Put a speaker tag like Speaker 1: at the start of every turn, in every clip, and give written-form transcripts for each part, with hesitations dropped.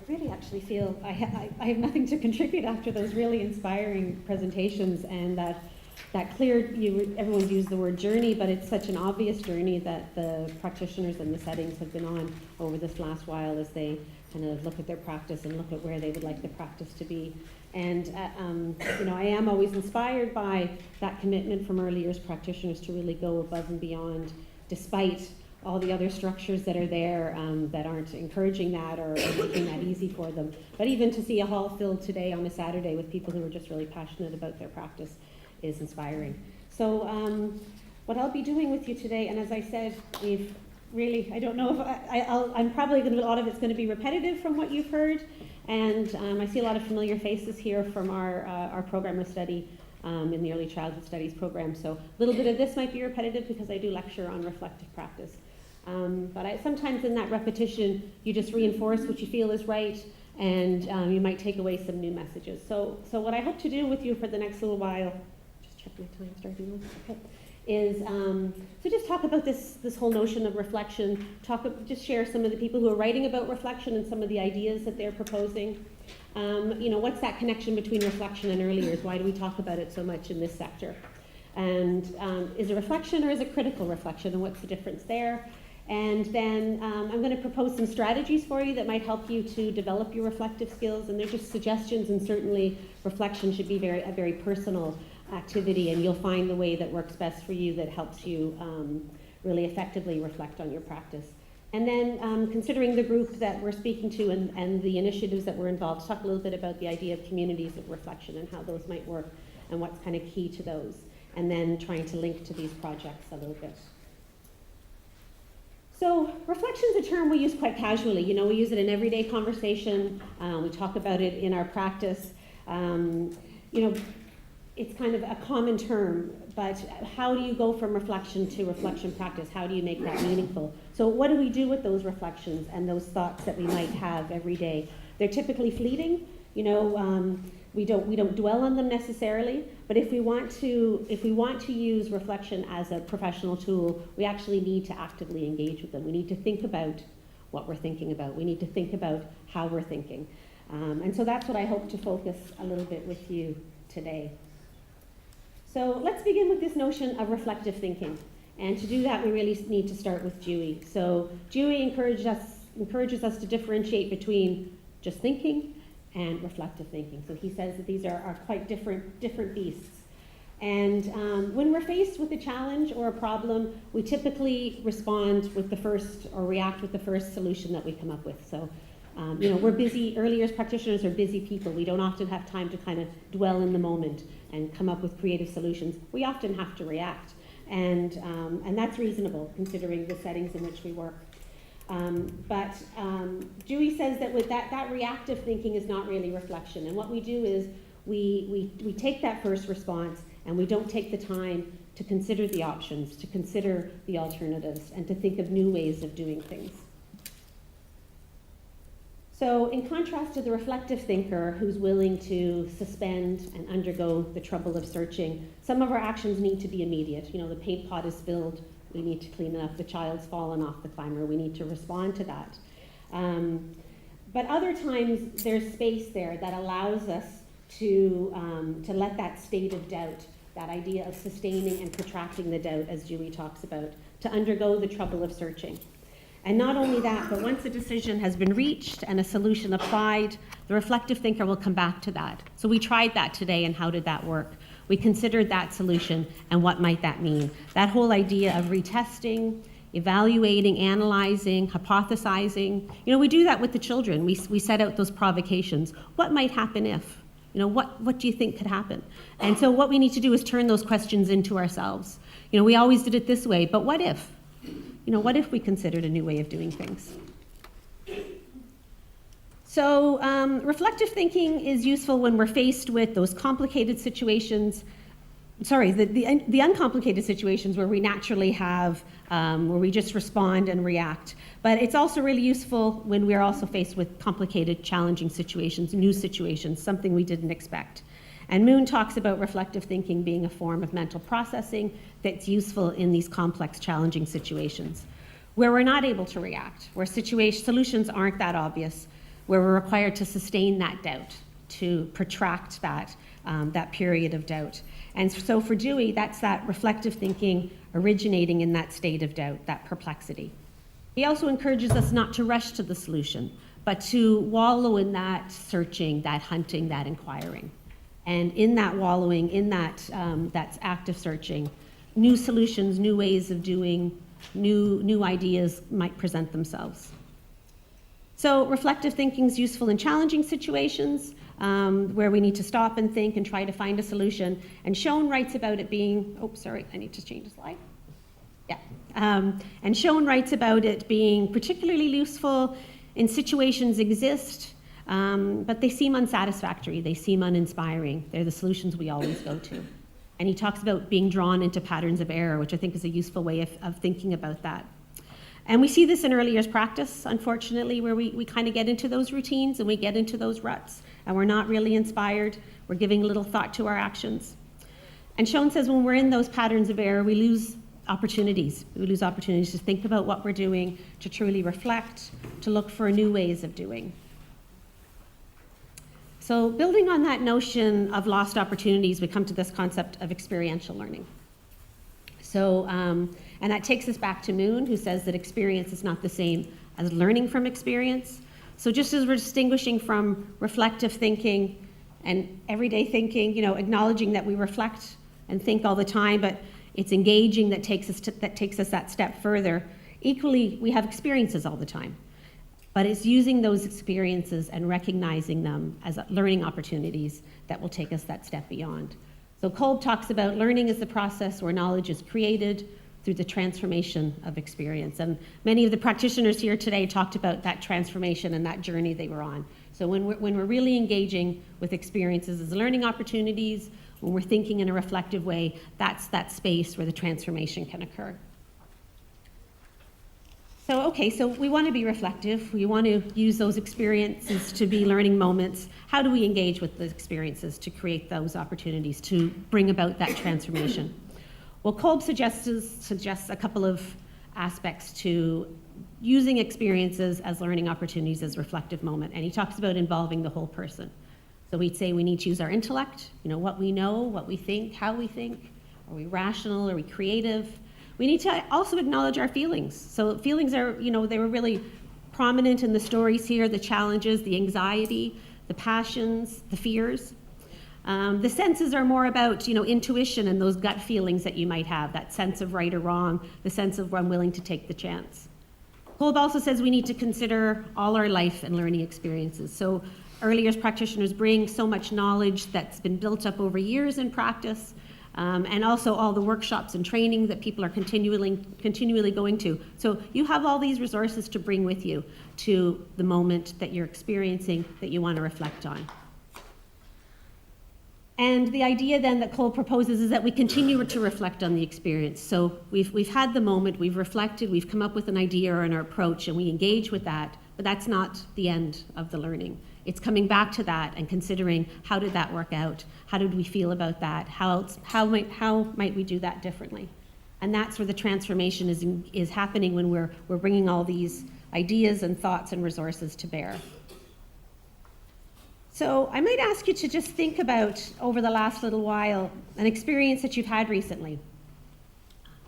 Speaker 1: really actually feel I have nothing to contribute after those really inspiring presentations, and that clear, everyone's used the word journey, but it's such an obvious journey that the practitioners and the settings have been on over this last while as they kind of look at their practice and look at where they would like the practice to be. And you know, I am always inspired by that commitment from early years practitioners to really go above and beyond, despite all the other structures that are there that aren't encouraging that or making that easy for them. But even to see a hall filled today on a Saturday with people who are just really passionate about their practice is inspiring. So what I'll be doing with you today, and as I said, we've really, I don't know if I'm probably going to, a lot of it's going to be repetitive from what you've heard, and I see a lot of familiar faces here from our program of study in the Early Childhood Studies program. So a little bit of this might be repetitive because I do lecture on reflective practice. But sometimes in that repetition, you just reinforce what you feel is right, and you might take away some new messages. So what I hope to do with you for the next little while, just check my time starting with, okay, is so just talk about this whole notion of reflection, just share some of the people who are writing about reflection and some of the ideas that they're proposing. You know, what's that connection between reflection and early years? Why do we talk about it so much in this sector? And is it reflection or is it critical reflection, and what's the difference there? And then I'm going to propose some strategies for you that might help you to develop your reflective skills, and they're just suggestions, and certainly reflection should be a very personal activity, and you'll find the way that works best for you that helps you really effectively reflect on your practice. And then considering the group that we're speaking to and the initiatives that we're involved, talk a little bit about the idea of communities of reflection and how those might work and what's kind of key to those, and then trying to link to these projects a little bit. So reflection is a term we use quite casually. You know, we use it in everyday conversation. We talk about it in our practice. You know, it's kind of a common term, but how do you go from reflection to reflection practice? How do you make that meaningful? So what do we do with those reflections and those thoughts that we might have every day? They're typically fleeting. You know, we don't dwell on them necessarily, but if we want to use reflection as a professional tool, we actually need to actively engage with them. We need to think about what we're thinking about. We need to think about how we're thinking. And so that's what I hope to focus a little bit with you today. So let's begin with this notion of reflective thinking. And to do that, we really need to start with Dewey. So Dewey encourages us to differentiate between just thinking and reflective thinking. So he says that these are quite different beasts. And when we're faced with a challenge or a problem, we typically respond with the first, or react with the first solution that we come up with. So, you know, we're busy, early years practitioners are busy people. We don't often have time to kind of dwell in the moment and come up with creative solutions. We often have to react. And that's reasonable considering the settings in which we work. But Dewey says that with that reactive thinking is not really reflection. And what we do is we take that first response and we don't take the time to consider the options, to consider the alternatives, and to think of new ways of doing things. So in contrast to the reflective thinker who's willing to suspend and undergo the trouble of searching, some of our actions need to be immediate. You know, the paint pot is spilled, we need to clean it up. The child's fallen off the climber, we need to respond to that. But other times there's space there that allows us to let that state of doubt, that idea of sustaining and protracting the doubt, as Dewey talks about, to undergo the trouble of searching. And not only that, but once a decision has been reached and a solution applied, the reflective thinker will come back to that. So we tried that today, and how did that work? We considered that solution, and what might that mean? That whole idea of retesting, evaluating, analyzing, hypothesizing. You know, we do that with the children. We set out those provocations. What might happen if? You know, what do you think could happen? And so what we need to do is turn those questions into ourselves. You know, we always did it this way, but what if? You know, what if we considered a new way of doing things? So reflective thinking is useful when we're faced with those complicated situations, the uncomplicated situations where we naturally have, where we just respond and react. But it's also really useful when we're also faced with complicated, challenging situations, new situations, something we didn't expect. And Moon talks about reflective thinking being a form of mental processing that's useful in these complex, challenging situations, where we're not able to react, where solutions aren't that obvious. where we're required to sustain that doubt, to protract that, that period of doubt. And so for Dewey, that's that reflective thinking originating in that state of doubt, that perplexity. He also encourages us not to rush to the solution, but to wallow in that searching, that hunting, that inquiring. And in that wallowing, in that, that active searching, new solutions, new ways of doing, new ideas might present themselves. So reflective thinking is useful in challenging situations where we need to stop and think and try to find a solution. And Schoen writes about it being, oh, sorry, I need to change the slide. Yeah. And Schoen writes about it being particularly useful in situations exist, but they seem unsatisfactory. They seem uninspiring. They're the solutions we always go to. And he talks about being drawn into patterns of error, which I think is a useful way of thinking about that. And we see this in early years practice, unfortunately, where we kind of get into those routines and we get into those ruts, and we're not really inspired. We're giving little thought to our actions. And Schoen says when we're in those patterns of error, we lose opportunities. We lose opportunities to think about what we're doing, to truly reflect, to look for new ways of doing. So building on that notion of lost opportunities, we come to this concept of experiential learning. So, and that takes us back to Moon, who says that experience is not the same as learning from experience. So just as we're distinguishing from reflective thinking and everyday thinking, you know, acknowledging that we reflect and think all the time, but it's engaging that takes us that step further. Equally, we have experiences all the time, but it's using those experiences and recognizing them as learning opportunities that will take us that step beyond. So Kolb talks about learning as the process where knowledge is created through the transformation of experience. And many of the practitioners here today talked about that transformation and that journey they were on. So when we're really engaging with experiences as learning opportunities, when we're thinking in a reflective way, that's that space where the transformation can occur. So, okay, so we want to be reflective. We want to use those experiences to be learning moments. How do we engage with the experiences to create those opportunities to bring about that transformation? Well, Kolb suggests a couple of aspects to using experiences as learning opportunities as reflective moment. And he talks about involving the whole person. So we'd say we need to use our intellect, you know, what we know, what we think, how we think. Are we rational? Are we creative? We need to also acknowledge our feelings. So feelings are, you know, they were really prominent in the stories here, the challenges, the anxiety, the passions, the fears. The senses are more about, you know, intuition and those gut feelings that you might have, that sense of right or wrong, the sense of I'm willing to take the chance. Kolb also says we need to consider all our life and learning experiences. So early years practitioners bring so much knowledge that's been built up over years in practice, and also all the workshops and training that people are continually going to. So you have all these resources to bring with you to the moment that you're experiencing that you want to reflect on. And the idea then that Kolb proposes is that we continue to reflect on the experience. So we've had the moment, we've reflected, we've come up with an idea or an approach, and we engage with that, but that's not the end of the learning. It's coming back to that and considering how did that work out? How did we feel about that? How might we do that differently? And that's where the transformation is happening when we're bringing all these ideas and thoughts and resources to bear. So I might ask you to just think about, over the last little while, an experience that you've had recently.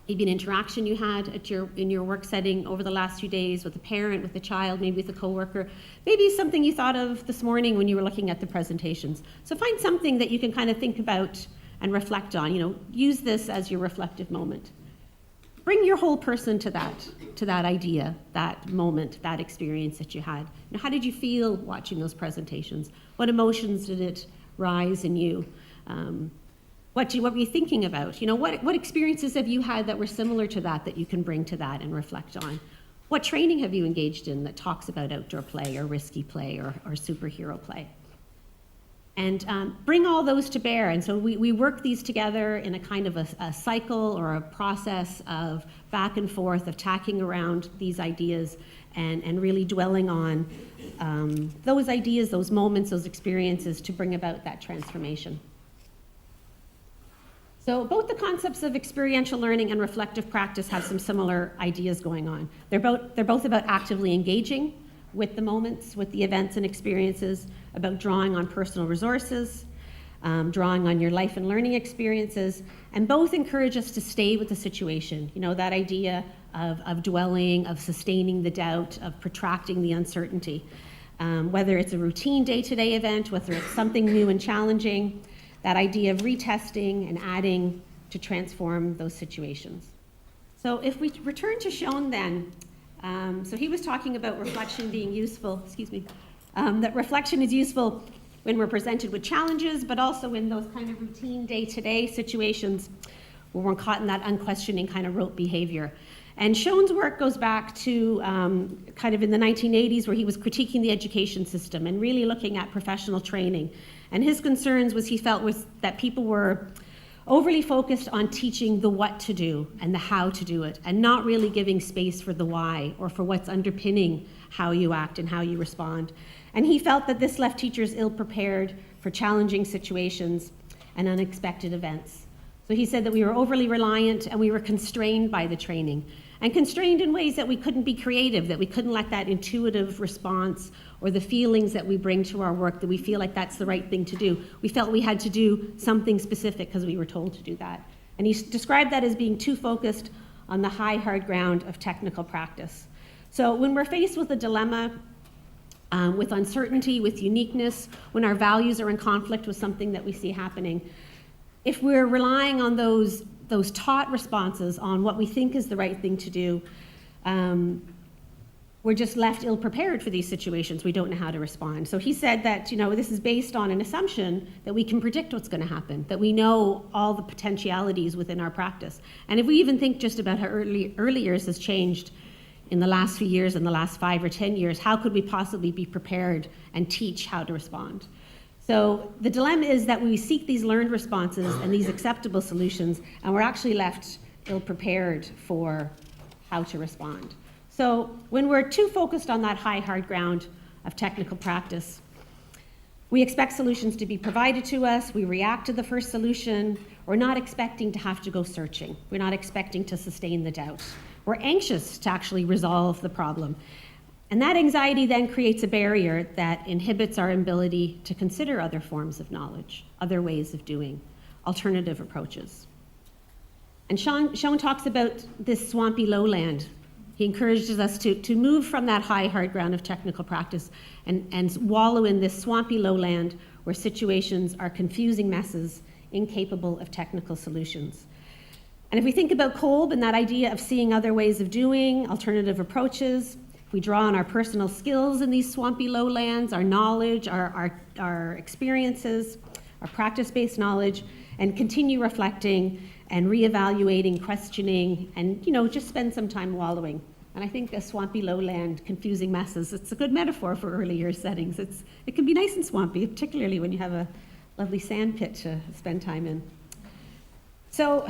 Speaker 1: Maybe an interaction you had in your work setting over the last few days with a parent, with a child, maybe with a coworker. Maybe something you thought of this morning when you were looking at the presentations. So find something that you can kind of think about and reflect on. You know, use this as your reflective moment. Bring your whole person to that idea, that moment, that experience that you had. You know, how did you feel watching those presentations? What emotions did it rise in you? What were you thinking about? You know, what experiences have you had that were similar to that you can bring to that and reflect on? What training have you engaged in that talks about outdoor play or risky play or superhero play? And bring all those to bear. And so we work these together in a kind of a cycle or a process of back and forth, of tacking around these ideas and really dwelling on those ideas, those moments, those experiences to bring about that transformation. So both the concepts of experiential learning and reflective practice have some similar ideas going on. They're both about actively engaging with the moments, with the events and experiences, about drawing on personal resources, drawing on your life and learning experiences, and both encourage us to stay with the situation. You know, that idea of dwelling, of sustaining the doubt, of protracting the uncertainty. Whether it's a routine day-to-day event, whether it's something new and challenging, that idea of retesting and adding to transform those situations. So if we return to Sean then, so he was talking about reflection being useful, that reflection is useful when we're presented with challenges, but also in those kind of routine day-to-day situations where we're caught in that unquestioning kind of rote behavior. And Sean's work goes back to kind of in the 1980s, where he was critiquing the education system and really looking at professional training. And his concerns was, he felt, was that people were overly focused on teaching the what to do and the how to do it, and not really giving space for the why, or for what's underpinning how you act and how you respond. And he felt that this left teachers ill-prepared for challenging situations and unexpected events. So he said that we were overly reliant and we were constrained by the training, and constrained in ways that we couldn't be creative, that we couldn't let that intuitive response or the feelings that we bring to our work, that we feel like that's the right thing to do. We felt we had to do something specific because we were told to do that. And he described that as being too focused on the high, hard ground of technical practice. So when we're faced with a dilemma, with uncertainty, with uniqueness, when our values are in conflict with something that we see happening, if we're relying on those taught responses on what we think is the right thing to do, we're just left ill-prepared for these situations. We don't know how to respond. So he said that, you know, this is based on an assumption that we can predict what's going to happen, that we know all the potentialities within our practice. And if we even think just about how early years has changed in the last few years, in the last 5 or 10 years, how could we possibly be prepared and teach how to respond? So the dilemma is that we seek these learned responses and these acceptable solutions, and we're actually left ill-prepared for how to respond. So when we're too focused on that high, hard ground of technical practice, we expect solutions to be provided to us, we react to the first solution, we're not expecting to have to go searching, we're not expecting to sustain the doubt. We're anxious to actually resolve the problem. And that anxiety then creates a barrier that inhibits our ability to consider other forms of knowledge, other ways of doing, alternative approaches. And Sean talks about this swampy lowland. He encourages us to move from that high, hard ground of technical practice and wallow in this swampy lowland where situations are confusing messes, incapable of technical solutions. And if we think about Kolb and that idea of seeing other ways of doing, alternative approaches, if we draw on our personal skills in these swampy lowlands, our knowledge, our experiences, our practice-based knowledge, and continue reflecting and reevaluating, questioning, and just spend some time wallowing. And I think a swampy lowland, confusing messes, it's a good metaphor for early years settings. It can be nice and swampy, particularly when you have a lovely sand pit to spend time in. So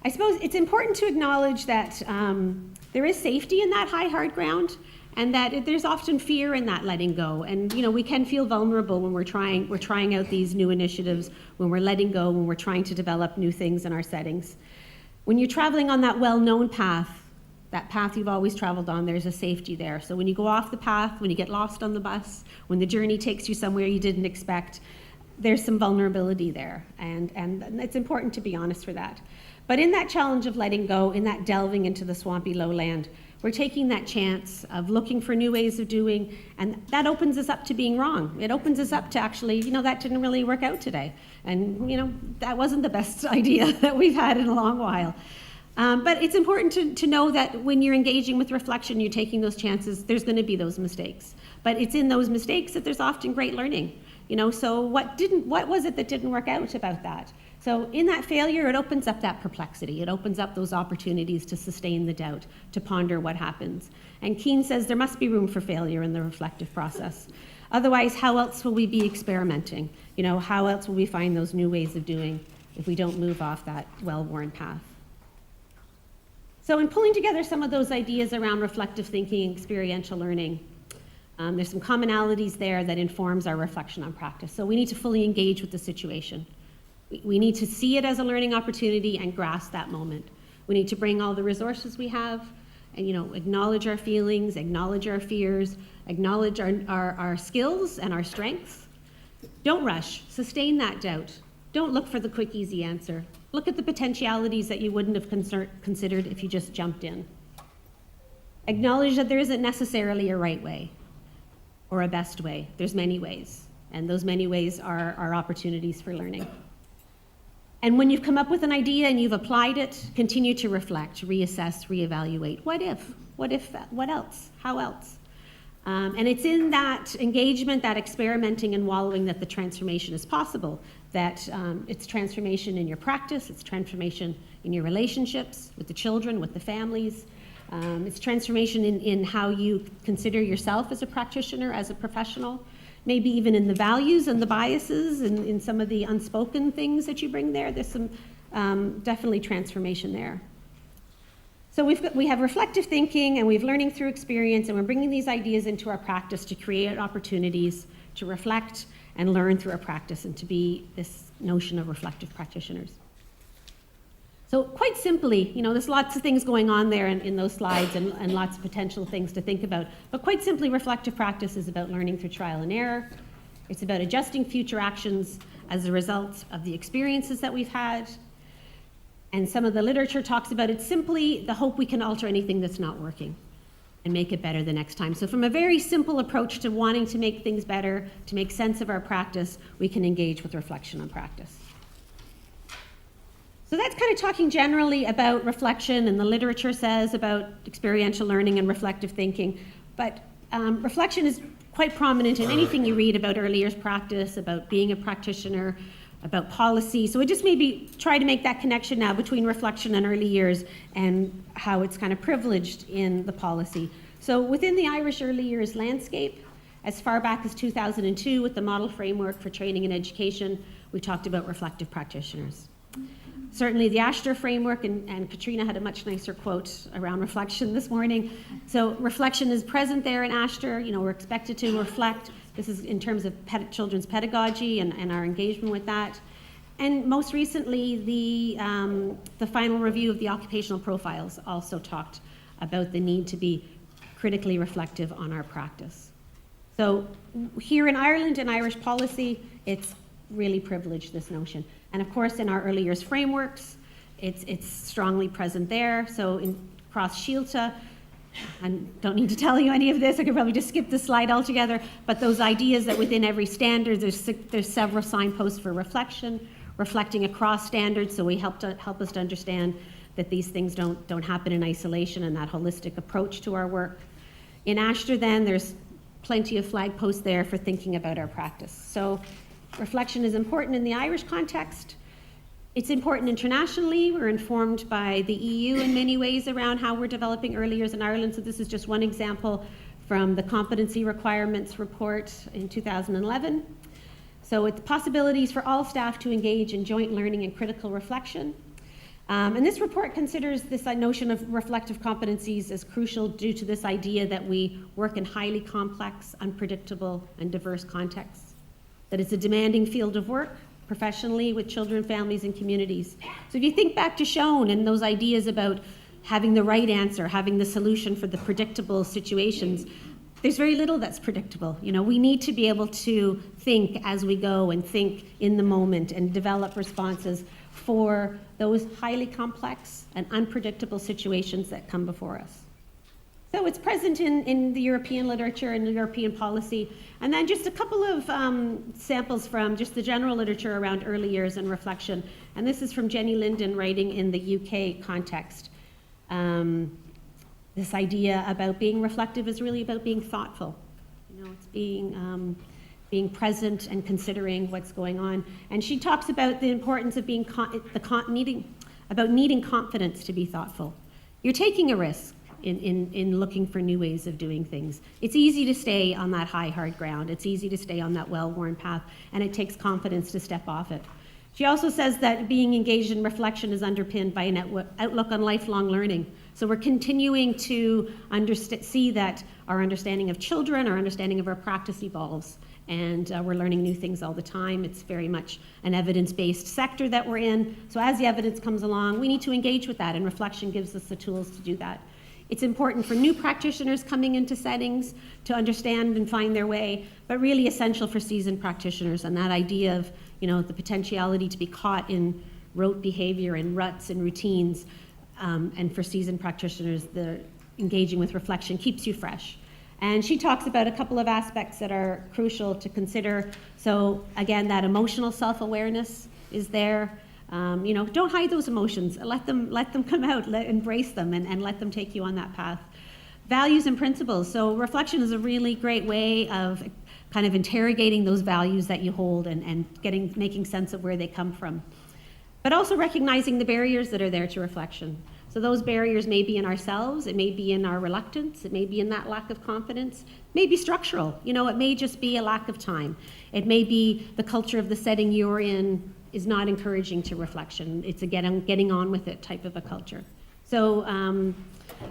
Speaker 1: I suppose it's important to acknowledge that there is safety in that high, hard ground, and that there's often fear in that letting go. And we can feel vulnerable when we're trying out these new initiatives, when we're letting go, when we're trying to develop new things in our settings. When you're traveling on that well-known path, that path you've always traveled on, there's a safety there. So when you go off the path, when you get lost on the bus, when the journey takes you somewhere you didn't expect, there's some vulnerability there. And it's important to be honest for that. But in that challenge of letting go, in that delving into the swampy lowland, we're taking that chance of looking for new ways of doing, and that opens us up to being wrong. It opens us up to actually, that didn't really work out today. And, that wasn't the best idea that we've had in a long while. But it's important to know that when you're engaging with reflection, you're taking those chances, there's going to be those mistakes. But it's in those mistakes that there's often great learning. So what was it that didn't work out about that? So in that failure, it opens up that perplexity. It opens up those opportunities to sustain the doubt, to ponder what happens. And Keane says there must be room for failure in the reflective process. Otherwise, how else will we be experimenting? How else will we find those new ways of doing if we don't move off that well-worn path? So in pulling together some of those ideas around reflective thinking and experiential learning, there's some commonalities there that informs our reflection on practice. So we need to fully engage with the situation. We need to see it as a learning opportunity and grasp that moment. We need to bring all the resources we have and, acknowledge our feelings, acknowledge our fears, acknowledge our skills and our strengths. Don't rush. Sustain that doubt. Don't look for the quick, easy answer. Look at the potentialities that you wouldn't have considered if you just jumped in. Acknowledge that there isn't necessarily a right way or a best way. There's many ways, and those many ways are opportunities for learning. And when you've come up with an idea and you've applied it, continue to reflect, reassess, reevaluate. What if? What else? How else? And it's in that engagement, that experimenting and wallowing that the transformation is possible, that it's transformation in your practice, it's transformation in your relationships with the children, with the families. It's transformation in how you consider yourself as a practitioner, as a professional, maybe even in the values and the biases and in some of the unspoken things that you bring there. There's some definitely transformation there. So we have reflective thinking, and we have learning through experience, and we're bringing these ideas into our practice to create opportunities to reflect and learn through our practice and to be this notion of reflective practitioners. So quite simply, there's lots of things going on there in those slides and lots of potential things to think about, but quite simply, reflective practice is about learning through trial and error. It's about adjusting future actions as a result of the experiences that we've had. And some of the literature talks about it simply the hope we can alter anything that's not working and make it better the next time. So from a very simple approach to wanting to make things better, to make sense of our practice, we can engage with reflection on practice. So that's kind of talking generally about reflection, and the literature says about experiential learning and reflective thinking. But reflection is quite prominent in anything you read about early years practice, about being a practitioner, about policy. So we just maybe try to make that connection now between reflection and early years and how it's kind of privileged in the policy. So within the Irish early years landscape, as far back as 2002 with the model framework for training and education, we talked about reflective practitioners. Certainly the Astor framework, and Katrina had a much nicer quote around reflection this morning. So reflection is present there in Astor. We're expected to reflect. This is in terms of children's pedagogy and our engagement with that. And most recently, the final review of the occupational profiles also talked about the need to be critically reflective on our practice. So here in Ireland, in Irish policy, it's really privileged, this notion. And of course, in our early years frameworks, it's strongly present there. So across Sheila, I don't need to tell you any of this, I could probably just skip this slide altogether, but those ideas that within every standard, there's several signposts for reflection, reflecting across standards, so we help us to understand that these things don't happen in isolation, and that holistic approach to our work. In Astor then, there's plenty of flag posts there for thinking about our practice. So reflection is important in the Irish context. It's important internationally. We're informed by the EU in many ways around how we're developing early years in Ireland. So this is just one example from the competency requirements report in 2011. So it's possibilities for all staff to engage in joint learning and critical reflection. And this report considers this notion of reflective competencies as crucial due to this idea that we work in highly complex, unpredictable, and diverse contexts. That it's a demanding field of work, professionally, with children, families, and communities. So if you think back to Schoen and those ideas about having the right answer, having the solution for the predictable situations, there's very little that's predictable. We need to be able to think as we go and think in the moment and develop responses for those highly complex and unpredictable situations that come before us. So it's present in the European literature and the European policy. And then just a couple of samples from just the general literature around early years and reflection. And this is from Jenny Linden writing in the UK context. This idea about being reflective is really about being thoughtful. It's being present and considering what's going on. And she talks about the importance of needing confidence to be thoughtful. You're taking a risk in looking for new ways of doing things. It's easy to stay on that high, hard ground. It's easy to stay on that well-worn path, and it takes confidence to step off it. She also says that being engaged in reflection is underpinned by an outlook on lifelong learning. So we're continuing to see that our understanding of children, our understanding of our practice evolves, and we're learning new things all the time. It's very much an evidence-based sector that we're in. So as the evidence comes along, we need to engage with that, and reflection gives us the tools to do that. It's important for new practitioners coming into settings to understand and find their way, but really essential for seasoned practitioners, and that idea of, the potentiality to be caught in rote behavior and ruts and routines, and for seasoned practitioners, the engaging with reflection keeps you fresh. And she talks about a couple of aspects that are crucial to consider. So again, that emotional self-awareness is there. Don't hide those emotions. Let them come out, embrace them, and let them take you on that path. Values and principles. So reflection is a really great way of kind of interrogating those values that you hold and making sense of where they come from. But also recognizing the barriers that are there to reflection. So those barriers may be in ourselves, it may be in our reluctance, it may be in that lack of confidence, it may be structural, it may just be a lack of time. It may be the culture of the setting you're in is not encouraging to reflection. It's a getting on with it type of a culture. So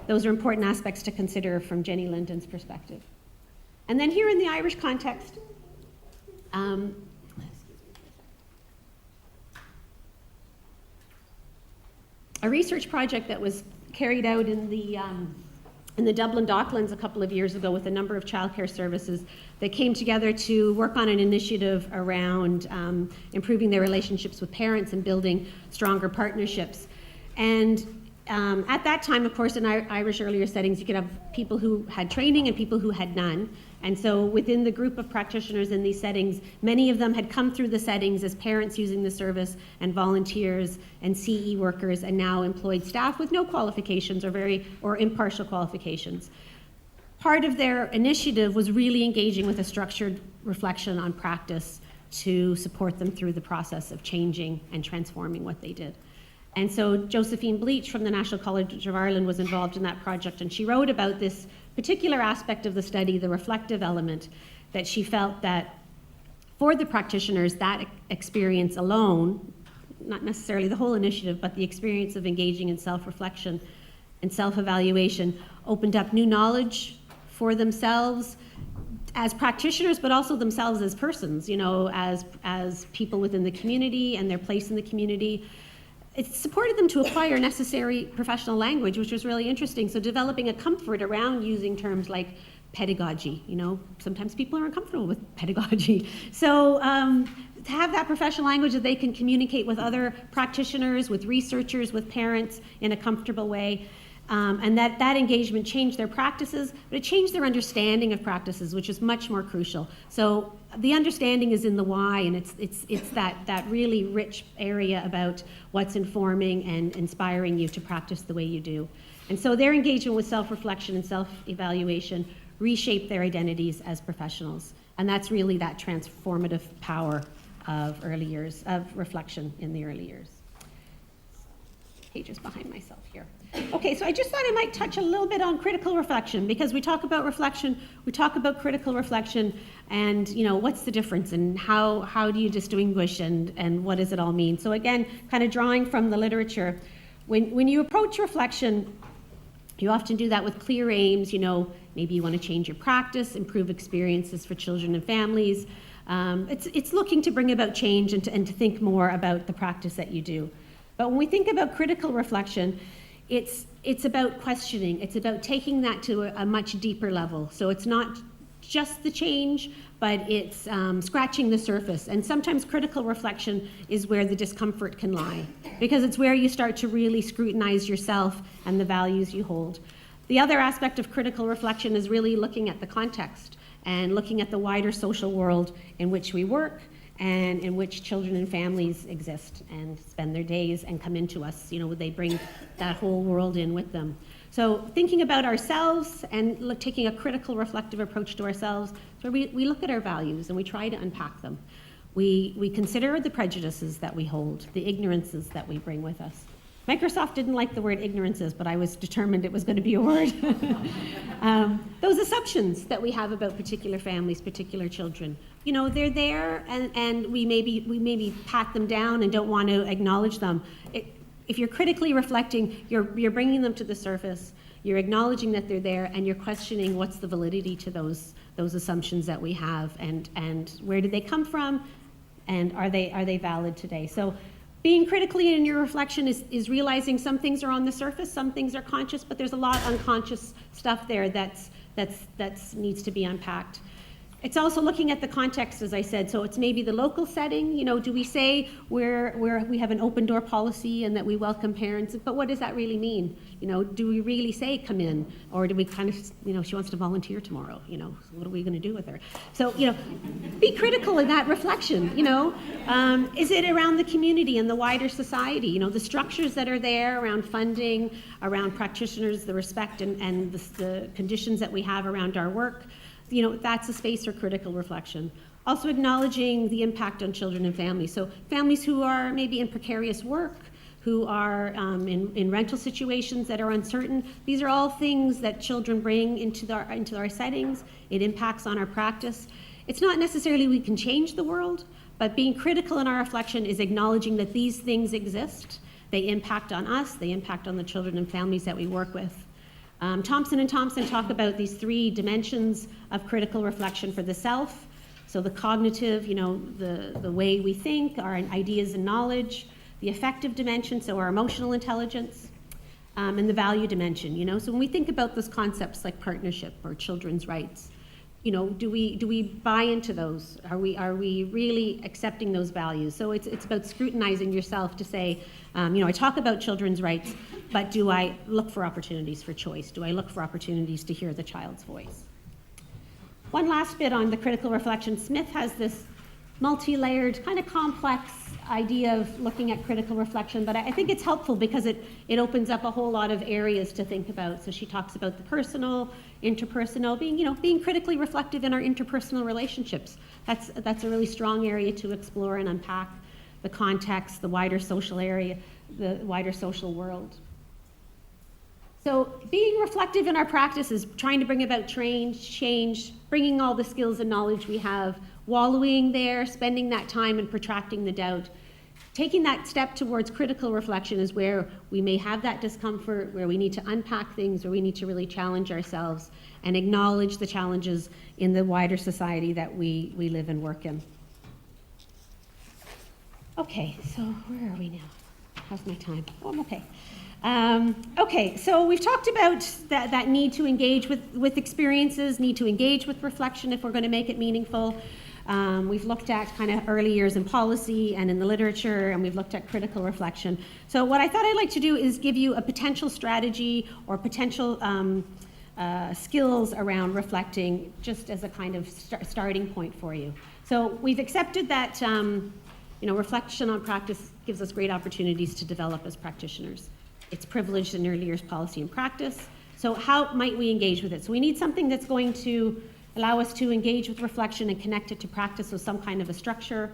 Speaker 1: those are important aspects to consider from Jenny Linden's perspective. And then here in the Irish context, a research project that was carried out in the Dublin Docklands a couple of years ago with a number of childcare services that came together to work on an initiative around improving their relationships with parents and building stronger partnerships. And at that time, of course, in Irish earlier settings, you could have people who had training and people who had none. And so within the group of practitioners in these settings, many of them had come through the settings as parents using the service and volunteers and CE workers and now employed staff with no qualifications or impartial qualifications. Part of their initiative was really engaging with a structured reflection on practice to support them through the process of changing and transforming what they did. And so Josephine Bleach from the National College of Ireland was involved in that project, and she wrote about this particular aspect of the study, the reflective element, that she felt that for the practitioners, that experience alone, not necessarily the whole initiative, but the experience of engaging in self-reflection and self-evaluation opened up new knowledge for themselves as practitioners, but also themselves as persons, as people within the community and their place in the community. It supported them to acquire necessary professional language, which was really interesting. So developing a comfort around using terms like pedagogy. Sometimes people are uncomfortable with pedagogy. So to have that professional language that they can communicate with other practitioners, with researchers, with parents in a comfortable way. And that engagement changed their practices, but it changed their understanding of practices, which is much more crucial. So the understanding is in the why, and it's that really rich area about what's informing and inspiring you to practice the way you do. And so their engagement with self-reflection and self-evaluation reshaped their identities as professionals. And that's really that transformative power of early years, of reflection in the early years. Pages behind myself here. Okay, so I just thought I might touch a little bit on critical reflection, because we talk about reflection, we talk about critical reflection, and what's the difference and how do you distinguish and what does it all mean? So again, kind of drawing from the literature, when you approach reflection, you often do that with clear aims. Maybe you want to change your practice, improve experiences for children and families. It's looking to bring about change and to think more about the practice that you do. But when we think about critical reflection, it's about questioning. It's about taking that to a much deeper level. So it's not just the change, but it's scratching the surface. And sometimes critical reflection is where the discomfort can lie, because it's where you start to really scrutinize yourself and the values you hold. The other aspect of critical reflection is really looking at the context and looking at the wider social world in which we work and in which children and families exist and spend their days and come into us. They bring that whole world in with them. So thinking about ourselves and taking a critical reflective approach to ourselves, so we look at our values and we try to unpack them. We consider the prejudices that we hold, the ignorances that we bring with us. Microsoft didn't like the word ignorances, but I was determined it was going to be a word. Those assumptions that we have about particular families, particular children, they're there, and we maybe pat them down and don't want to acknowledge them. If you're critically reflecting, you're bringing them to the surface, you're acknowledging that they're there, and you're questioning what's the validity to those assumptions that we have, and where did they come from, and are they valid today? So Being critically in your reflection is realizing some things are on the surface, some things are conscious, but there's a lot of unconscious stuff there that needs to be unpacked. It's also looking at the context, as I said, so it's maybe the local setting. Do we say we have an open door policy and that we welcome parents, but what does that really mean? Do we really say come in, or do we kind of, she wants to volunteer tomorrow, so what are we going to do with her? So, be critical in that reflection, is it around the community and the wider society, the structures that are there around funding, around practitioners, the respect and the conditions that we have around our work. That's a space for critical reflection. Also acknowledging the impact on children and families. So families who are maybe in precarious work, who are in rental situations that are uncertain, these are all things that children bring into our settings. It impacts on our practice. It's not necessarily we can change the world, but being critical in our reflection is acknowledging that these things exist. They impact on us, they impact on the children and families that we work with. Thompson and Thompson talk about these 3 dimensions of critical reflection for the self. So the cognitive, the way we think, our ideas and knowledge, the affective dimension, so our emotional intelligence, and the value dimension, So when we think about those concepts like partnership or children's rights, do we buy into those? Are we really accepting those values? So it's about scrutinizing yourself to say, I talk about children's rights, but do I look for opportunities for choice? Do I look for opportunities to hear the child's voice? One last bit on the critical reflection. Smith has this multi-layered, kind of complex idea of looking at critical reflection, but I think it's helpful because it opens up a whole lot of areas to think about. So she talks about the personal, interpersonal, being critically reflective in our interpersonal relationships. That's a really strong area to explore and unpack. The context, the wider social area, the wider social world. So being reflective in our practice is trying to bring about change, bringing all the skills and knowledge we have, wallowing there, spending that time and protracting the doubt. Taking that step towards critical reflection is where we may have that discomfort, where we need to unpack things, where we need to really challenge ourselves and acknowledge the challenges in the wider society that we live and work in. Okay, so where are we now? How's my time? Oh, I'm okay. Okay, so we've talked about that need to engage with experiences, need to engage with reflection if we're going to make it meaningful. We've looked at kind of early years in policy and in the literature, and we've looked at critical reflection. So what I thought I'd like to do is give you a potential strategy or potential skills around reflecting, just as a kind of starting point for you. So we've accepted that reflection on practice gives us great opportunities to develop as practitioners. It's privileged in early years policy and practice. So how might we engage with it? So we need something that's going to allow us to engage with reflection and connect it to practice with some kind of a structure.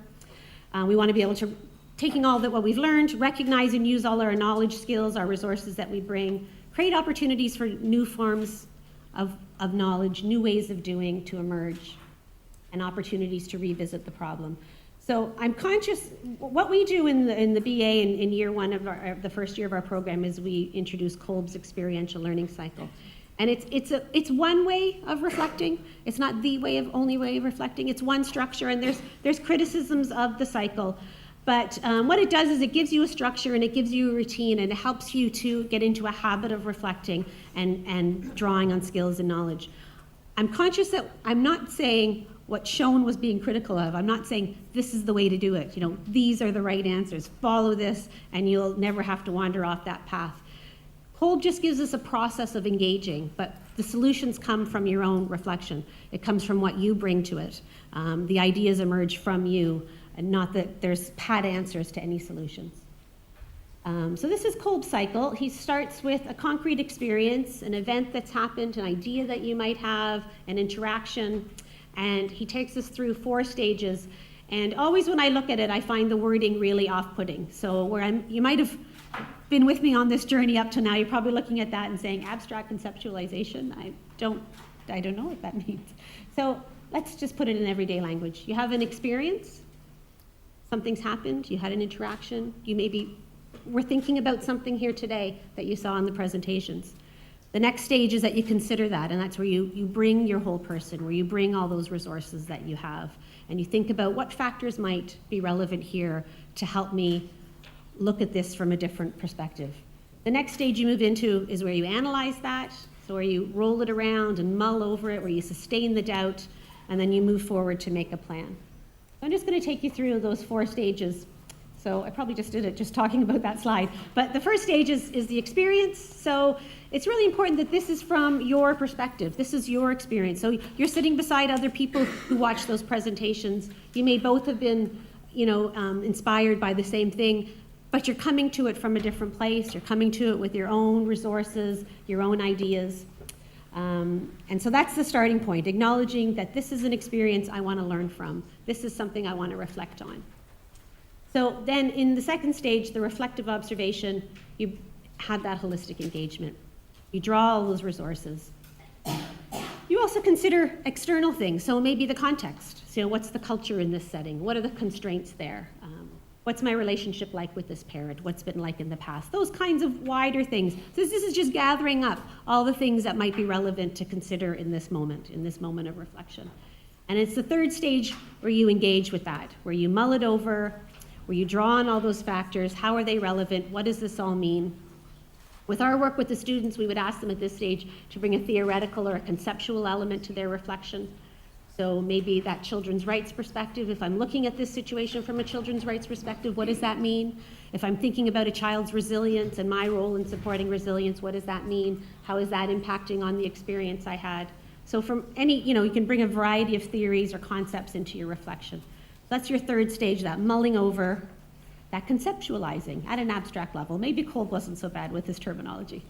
Speaker 1: We want to be able to, taking all that what we've learned, recognize and use all our knowledge, skills, our resources that we bring, create opportunities for new forms of knowledge, new ways of doing to emerge, and opportunities to revisit the problem. So I'm conscious, what we do in the BA in year one of the first year of our program is we introduce Kolb's experiential learning cycle. And it's one way of reflecting. It's not the only way of reflecting. It's one structure, and there's criticisms of the cycle. But what it does is it gives you a structure and it gives you a routine, and it helps you to get into a habit of reflecting and drawing on skills and knowledge. I'm conscious that I'm not saying what Schoen was being critical of. I'm not saying this is the way to do it. These are the right answers. Follow this, and you'll never have to wander off that path. Kolb just gives us a process of engaging, but the solutions come from your own reflection. It comes from what you bring to it. The ideas emerge from you, and not that there's pat answers to any solutions. So this is Kolb's cycle. He starts with a concrete experience, an event that's happened, an idea that you might have, an interaction, and he takes us through 4 stages. And always when I look at it, I find the wording really off-putting. So you might have been with me on this journey up to now, you're probably looking at that and saying abstract conceptualization. I don't know what that means. So let's just put it in everyday language. You have an experience, something's happened, you had an interaction, you maybe were thinking about something here today that you saw in the presentations. The next stage is that you consider that, and that's where you bring your whole person, where you bring all those resources that you have, and you think about what factors might be relevant here to help me look at this from a different perspective. The next stage you move into is where you analyze that, so where you roll it around and mull over it, where you sustain the doubt, and then you move forward to make a plan. I'm just going to take you through those 4 stages. So I probably just did it just talking about that slide. But the first stage is the experience. So it's really important that this is from your perspective. This is your experience. So you're sitting beside other people who watch those presentations. You may both have been, inspired by the same thing, but you're coming to it from a different place. You're coming to it with your own resources, your own ideas. And so that's the starting point, acknowledging that this is an experience I want to learn from. This is something I want to reflect on. So then in the second stage, the reflective observation, you have that holistic engagement. You draw all those resources. You also consider external things, so maybe the context. So what's the culture in this setting? What are the constraints there? What's my relationship like with this parent? What's been like in the past? Those kinds of wider things. So this is just gathering up all the things that might be relevant to consider in this moment of reflection. And it's the third stage where you engage with that, where you mull it over, where you draw on all those factors. How are they relevant? What does this all mean? With our work with the students, we would ask them at this stage to bring a theoretical or a conceptual element to their reflection. So maybe that children's rights perspective, if I'm looking at this situation from a children's rights perspective, what does that mean? If I'm thinking about a child's resilience and my role in supporting resilience, what does that mean? How is that impacting on the experience I had? So from any, you can bring a variety of theories or concepts into your reflection. That's your third stage, that mulling over, that conceptualizing at an abstract level. Maybe Kolb wasn't so bad with his terminology.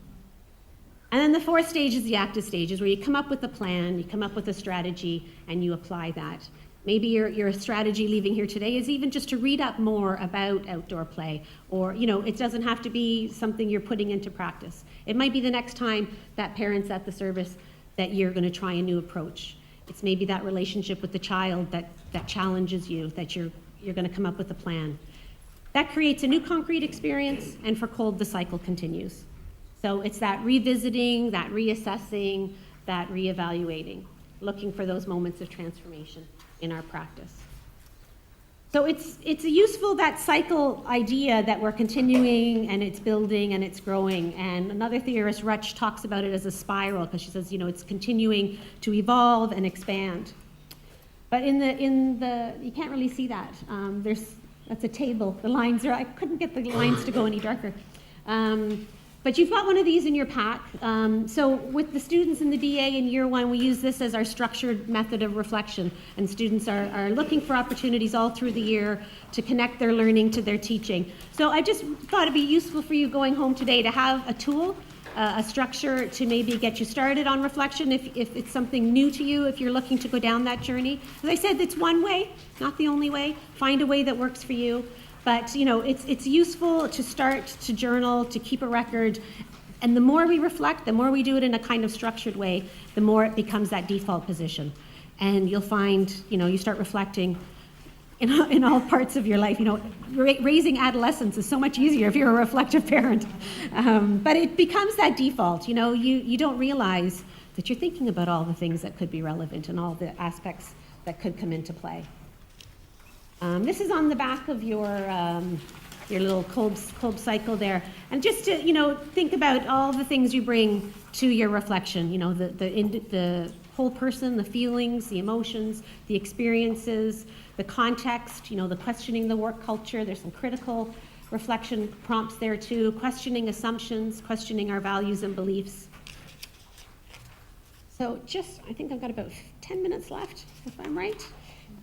Speaker 1: And then the fourth stage is the active stages, where you come up with a plan, you come up with a strategy, and you apply that. Maybe your strategy leaving here today is even just to read up more about outdoor play, or it doesn't have to be something you're putting into practice. It might be the next time that parent's at the service that you're going to try a new approach. It's maybe that relationship with the child that challenges you, that you're going to come up with a plan. That creates a new concrete experience, and for Kolb, the cycle continues. So it's that revisiting, that reassessing, that reevaluating, looking for those moments of transformation in our practice. So it's a useful, that cycle idea that we're continuing and it's building and it's growing. And another theorist, Rutsch, talks about it as a spiral because she says, it's continuing to evolve and expand. But in the you can't really see that. That's a table. The lines I couldn't get the lines to go any darker. But you've got one of these in your pack. So with the students in the DA in year 1, we use this as our structured method of reflection. And students are looking for opportunities all through the year to connect their learning to their teaching. So I just thought it'd be useful for you going home today to have a tool, a structure to maybe get you started on reflection if it's something new to you, if you're looking to go down that journey. As I said, it's one way, not the only way. Find a way that works for you. But it's useful to start to journal, to keep a record, and the more we reflect, the more we do it in a kind of structured way, the more it becomes that default position. And you'll find, you start reflecting in all parts of your life. Raising adolescents is so much easier if you're a reflective parent. But it becomes that default. You don't realize that you're thinking about all the things that could be relevant and all the aspects that could come into play. This is on the back of your little Kolb cycle there. And just to, think about all the things you bring to your reflection, the whole person, the feelings, the emotions, the experiences, the context, the questioning the work culture. There's some critical reflection prompts there too, questioning assumptions, questioning our values and beliefs. So I think I've got about 10 minutes left, if I'm right.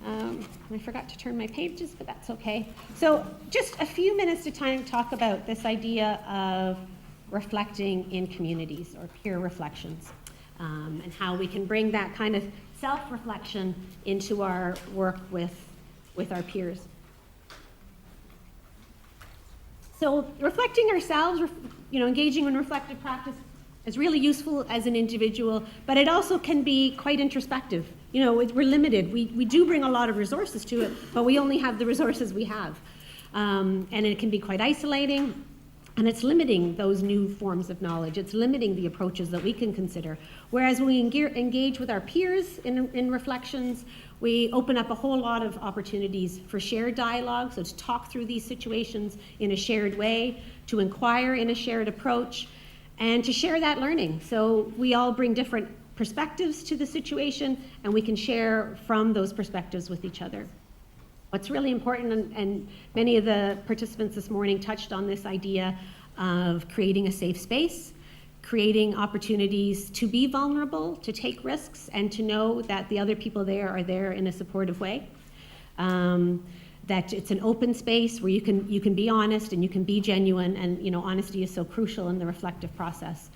Speaker 1: I forgot to turn my pages, but that's okay. So just a few minutes to talk about this idea of reflecting in communities or peer reflections, and how we can bring that kind of self-reflection into our work with our peers. So reflecting ourselves, engaging in reflective practice is really useful as an individual, but it also can be quite introspective. We're limited. We do bring a lot of resources to it, but we only have the resources we have. And it can be quite isolating. And it's limiting those new forms of knowledge. It's limiting the approaches that we can consider. Whereas when we engage with our peers in reflections, we open up a whole lot of opportunities for shared dialogue, so to talk through these situations in a shared way, to inquire in a shared approach, and to share that learning. So we all bring different perspectives to the situation, and we can share from those perspectives with each other. What's really important, and many of the participants this morning touched on this idea of creating a safe space, creating opportunities to be vulnerable, to take risks, and to know that the other people there are there in a supportive way. That it's an open space where you can be honest and you can be genuine, and honesty is so crucial in the reflective process.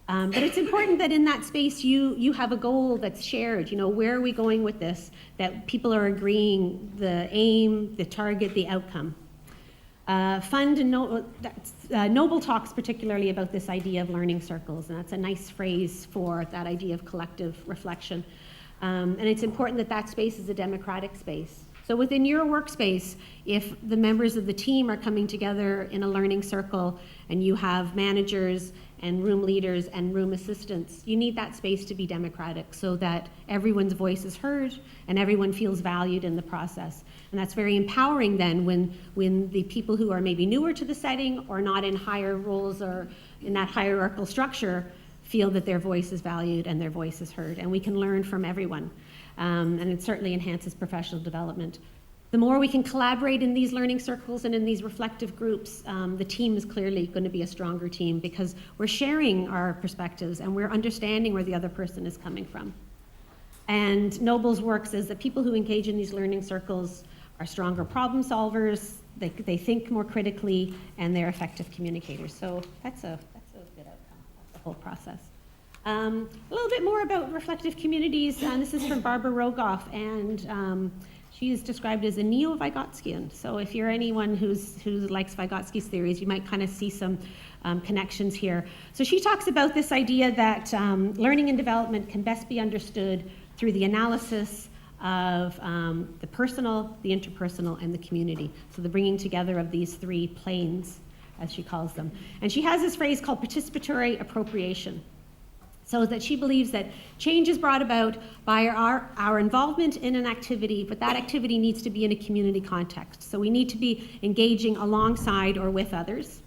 Speaker 1: But it's important that in that space you have a goal that's shared. Where are we going with this? That people are agreeing the aim, the target, the outcome. Fund and Noble talks particularly about this idea of learning circles, and that's a nice phrase for that idea of collective reflection. And it's important that that space is a democratic space. So within your workspace, if the members of the team are coming together in a learning circle and you have managers and room leaders and room assistants, you need that space to be democratic so that everyone's voice is heard and everyone feels valued in the process. And that's very empowering then when the people who are maybe newer to the setting or not in higher roles or in that hierarchical structure feel that their voice is valued and their voice is heard. And we can learn from everyone. And it certainly enhances professional development. The more we can collaborate in these learning circles and in these reflective groups, the team is clearly going to be a stronger team because we're sharing our perspectives and we're understanding where the other person is coming from. And Noble's work says that people who engage in these learning circles are stronger problem solvers, they think more critically, and they're effective communicators. So that's a good outcome of the whole process. A little bit more about reflective communities. This is from Barbara Rogoff, and she is described as a neo-Vygotskian. So if you're anyone who likes Vygotsky's theories, you might kind of see some connections here. So she talks about this idea that learning and development can best be understood through the analysis of the personal, the interpersonal, and the community. So the bringing together of these three planes, as she calls them. And she has this phrase called participatory appropriation. So that she believes that change is brought about by our involvement in an activity, but that activity needs to be in a community context. So we need to be engaging alongside or with others.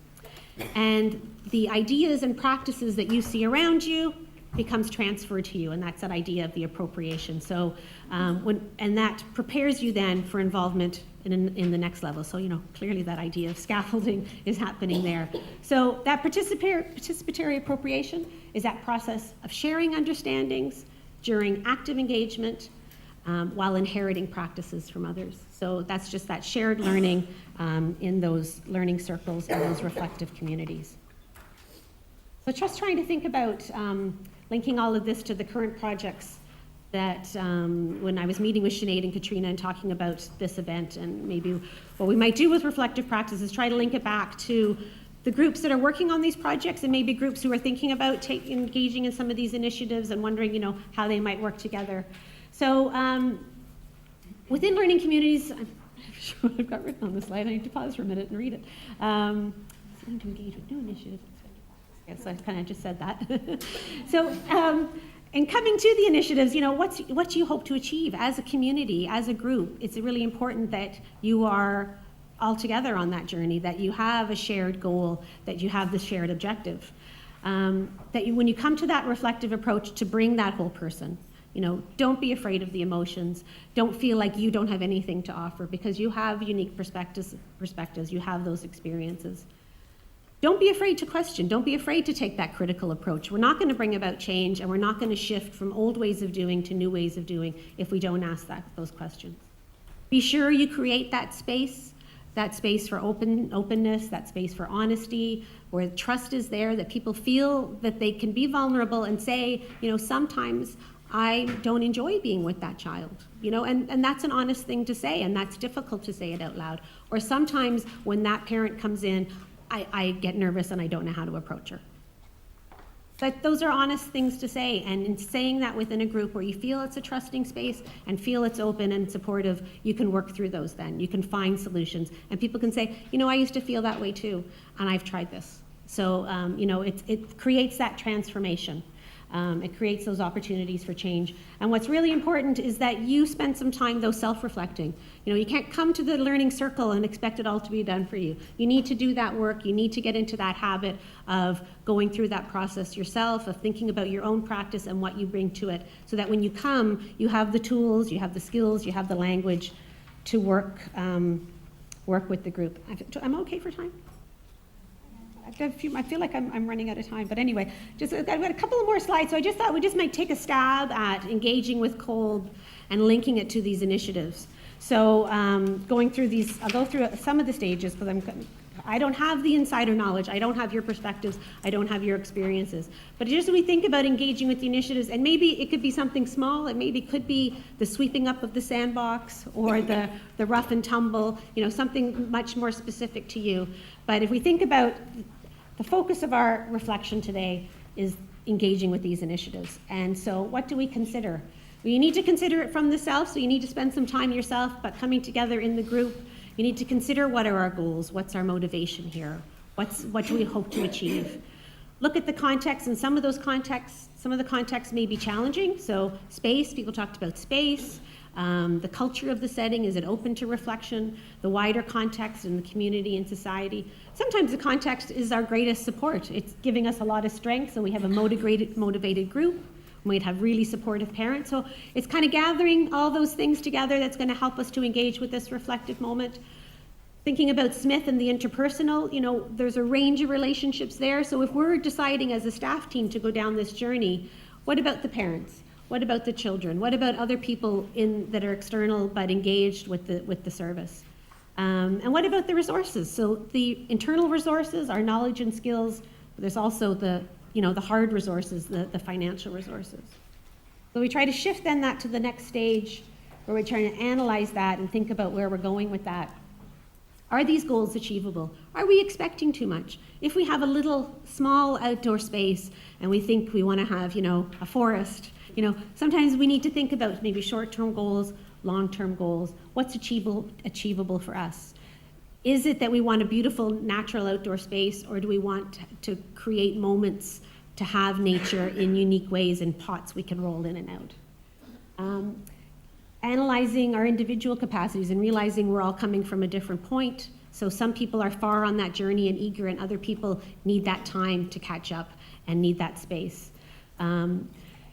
Speaker 1: And the ideas and practices that you see around you becomes transferred to you, and that's that idea of the appropriation. So, and that prepares you then for involvement in the next level. So, clearly that idea of scaffolding is happening there. So that participatory appropriation is that process of sharing understandings during active engagement while inheriting practices from others. So that's just that shared learning in those learning circles and those reflective communities. So just trying to think about linking all of this to the current projects that when I was meeting with Sinead and Katrina and talking about this event, and maybe what we might do with reflective practices, try to link it back to the groups that are working on these projects and maybe groups who are thinking about engaging in some of these initiatives and wondering, how they might work together. So within learning communities, I'm not sure what I've got written on the slide. I need to pause for a minute and read it. To engage with new initiatives. Yes, I kind of just said that. So, in coming to the initiatives, what do you hope to achieve as a community, as a group? It's really important that you are all together on that journey, that you have a shared goal, that you have the shared objective. That when you come to that reflective approach, to bring that whole person. Don't be afraid of the emotions. Don't feel like you don't have anything to offer because you have unique perspectives. You have those experiences. Don't be afraid to question. Don't be afraid to take that critical approach. We're not going to bring about change, and we're not going to shift from old ways of doing to new ways of doing if we don't ask those questions. Be sure you create that space for openness, that space for honesty, where trust is there, that people feel that they can be vulnerable and say, sometimes I don't enjoy being with that child, and that's an honest thing to say, and that's difficult to say it out loud. Or sometimes when that parent comes in, I get nervous and I don't know how to approach her. But those are honest things to say, and in saying that within a group where you feel it's a trusting space and feel it's open and supportive, you can work through those then. You can find solutions, and people can say, I used to feel that way too, and I've tried this. So, it creates that transformation. It creates those opportunities for change. And what's really important is that you spend some time, though, self-reflecting. You can't come to the learning circle and expect it all to be done for you. You need to do that work. You need to get into that habit of going through that process yourself, of thinking about your own practice and what you bring to it, so that when you come, you have the tools, you have the skills, you have the language to work with the group. I'm okay for time? I feel like I'm running out of time, but anyway, I've got a couple of more slides, so I just thought we just might take a stab at engaging with Kolb and linking it to these initiatives. So going through these, I'll go through some of the stages, because I don't have the insider knowledge, I don't have your perspectives, I don't have your experiences. But just as we think about engaging with the initiatives, and maybe it could be something small, it maybe could be the sweeping up of the sandbox, or the rough and tumble, something much more specific to you. But if we think about the focus of our reflection today is engaging with these initiatives. And so what do we consider? Well, you need to consider it from the self, so you need to spend some time yourself, but coming together in the group, you need to consider what are our goals, what's our motivation here, what do we hope to achieve. Look at the context, and some of the contexts may be challenging. So space, people talked about space. The culture of the setting, is it open to reflection? The wider context in the community and society. Sometimes the context is our greatest support. It's giving us a lot of strength, so we have a motivated group. We'd have really supportive parents. So it's kind of gathering all those things together that's going to help us to engage with this reflective moment. Thinking about Smith and the interpersonal, there's a range of relationships there. So if we're deciding as a staff team to go down this journey, what about the parents? What about the children? What about other people that are external but engaged with the service? And what about the resources? So the internal resources, our knowledge and skills, but there's also the hard resources, the financial resources. So we try to shift then that to the next stage, where we're trying to analyze that and think about where we're going with that. Are these goals achievable? Are we expecting too much? If we have a little small outdoor space and we think we want to have, a forest, sometimes we need to think about maybe short-term goals, long-term goals. What's achievable for us? Is it that we want a beautiful natural outdoor space, or do we want to create moments to have nature in unique ways in pots we can roll in and out? Analyzing our individual capacities and realizing we're all coming from a different point. So some people are far on that journey and eager, and other people need that time to catch up and need that space.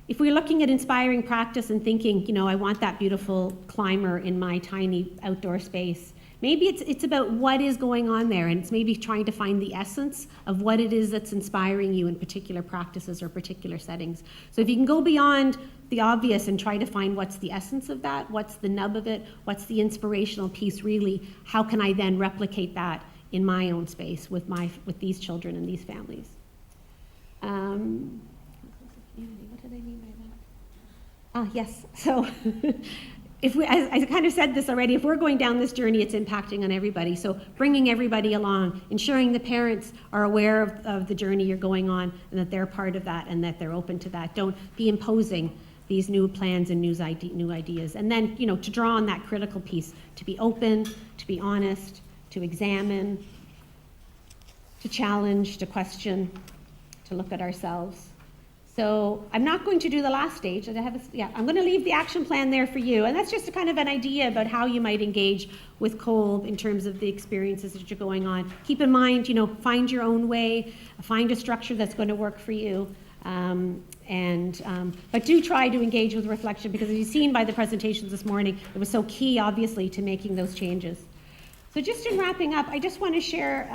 Speaker 1: If we're looking at inspiring practice and thinking, I want that beautiful climber in my tiny outdoor space, maybe it's about what is going on there, and it's maybe trying to find the essence of what it is that's inspiring you in particular practices or particular settings. So if you can go beyond the obvious and try to find what's the essence of that, what's the nub of it, what's the inspirational piece really, how can I then replicate that in my own space with these children and these families? What did I mean by that? Yes, so if I kind of said this already, if we're going down this journey, it's impacting on everybody. So bringing everybody along, ensuring the parents are aware of the journey you're going on, and that they're part of that and that they're open to that. Don't be imposing these new plans and new ideas. And then, to draw on that critical piece, to be open, to be honest, to examine, to challenge, to question, to look at ourselves. So I'm not going to do the last stage. I'm going to leave the action plan there for you. And that's just a kind of an idea about how you might engage with Kolb in terms of the experiences that you're going on. Keep in mind, find your own way, find a structure that's going to work for you. But do try to engage with reflection, because as you've seen by the presentations this morning, it was so key, obviously, to making those changes. So just in wrapping up, I just want to share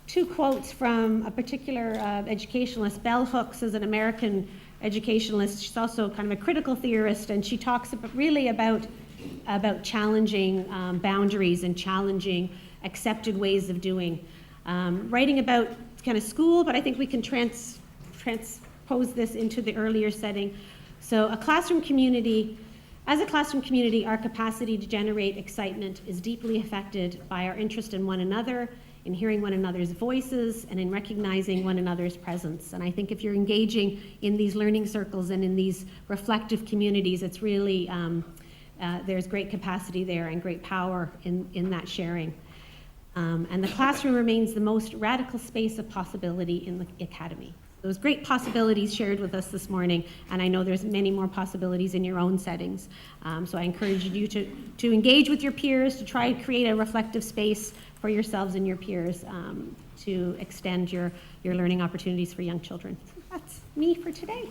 Speaker 1: two quotes from a particular educationalist. Bell Hooks is an American educationalist. She's also kind of a critical theorist, and she talks about challenging boundaries and challenging accepted ways of doing. Writing about kind of school, but I think we can transpose this into the earlier setting. So as a classroom community, our capacity to generate excitement is deeply affected by our interest in one another, in hearing one another's voices, and in recognizing one another's presence. And I think if you're engaging in these learning circles and in these reflective communities, it's really, there's great capacity there and great power in that sharing. And the classroom remains the most radical space of possibility in the academy. Those great possibilities shared with us this morning, and I know there's many more possibilities in your own settings. So I encourage you to engage with your peers, to try to create a reflective space for yourselves and your peers to extend your learning opportunities for young children. That's me for today.